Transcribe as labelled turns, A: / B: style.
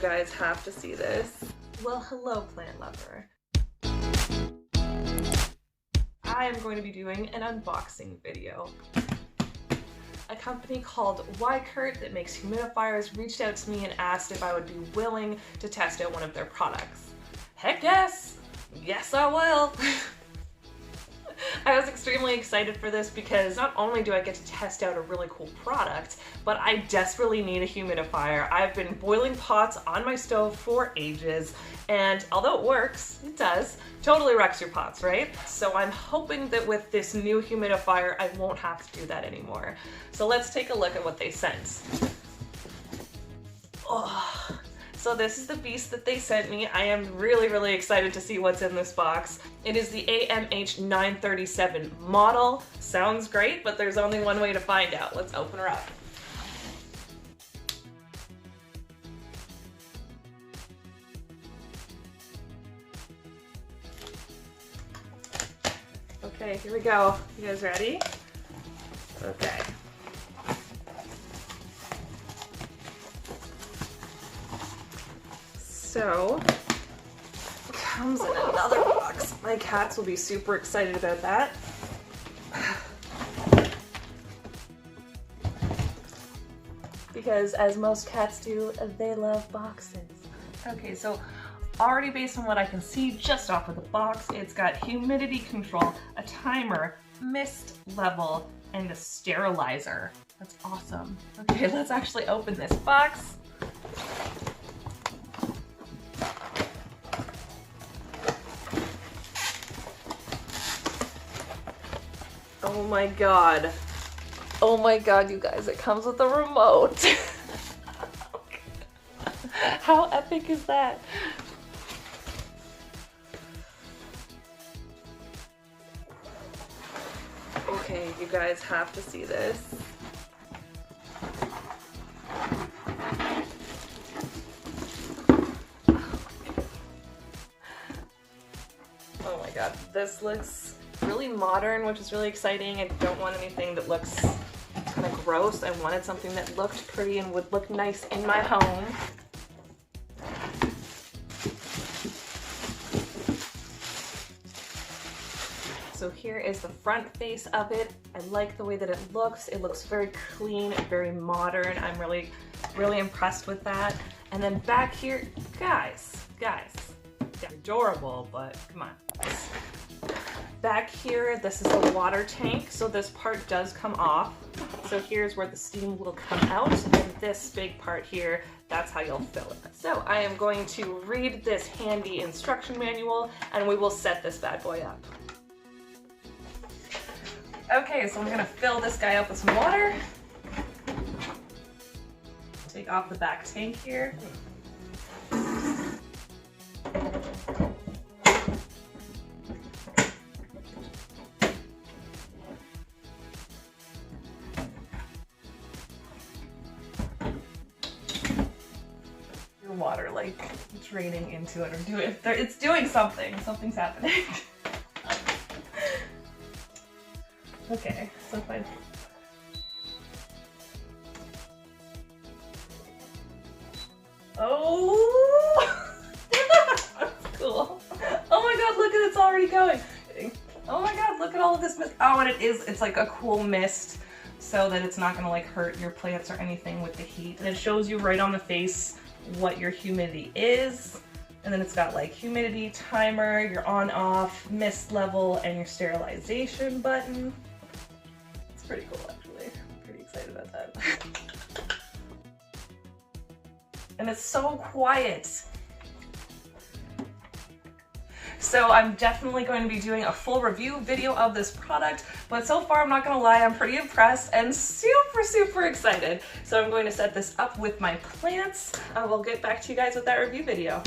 A: guys have to see this. Well, hello, plant lover. I am going to be doing an unboxing video. A company called Wiekurt that makes humidifiers reached out to me and asked if I would be willing to test out one of their products. Heck yes! Yes, I will! I was extremely excited for this because not only do I get to test out a really cool product, but I desperately need a humidifier. I've been boiling pots on my stove for ages, and although it works, it does, totally wrecks your pots, right? So I'm hoping that with this new humidifier, I won't have to do that anymore. So let's take a look at what they sent. Oh. So this is the beast that they sent me. I am really excited to see what's in this box. It is the AMH937 model. Sounds great, but there's only one way to find out. Let's open her up. Okay, here we go. You guys ready? Okay. So, it comes in another box. My cats will be super excited about that. Because as most cats do, they love boxes. Okay, so already based on what I can see just off of the box, it's got humidity control, a timer, mist level, and a sterilizer. That's awesome. Okay, let's actually open this box. Oh my god. Oh my god, you guys, it comes with a remote. How epic is that? Okay, you guys have to see this. Oh my god, this looks really modern, which is really exciting. I don't want anything that looks kind of gross. I wanted something that looked pretty and would look nice in my home. So here is the front face of it. I like the way that it looks. It looks very clean, very modern. I'm really impressed with that. And then back here, guys, they're adorable, but come on. Back here, this is a water tank, so this part does come off. So here's where the steam will come out, and this big part here, that's how you'll fill it. So I am going to read this handy instruction manual, and we will set this bad boy up. Okay, so I'm gonna fill this guy up with some water. Take off the back tank here. Water like draining into it, or it's doing something. Something's happening. Okay, so fine. Oh, that's cool. Oh my god, look at it's already going. Oh my god, look at all of this mist. Oh, and it's like a cool mist, so that it's not gonna like hurt your plants or anything with the heat. And it shows you right on the face what your humidity is, and then it's got like humidity timer, your on off, mist level, and your sterilization button. It's pretty cool actually. I'm pretty excited about that. And it's so quiet. So I'm definitely going to be doing a full review video of this product, but so far I'm not gonna lie, I'm pretty impressed and super excited. So I'm going to set this up with my plants. I will get back to you guys with that review video.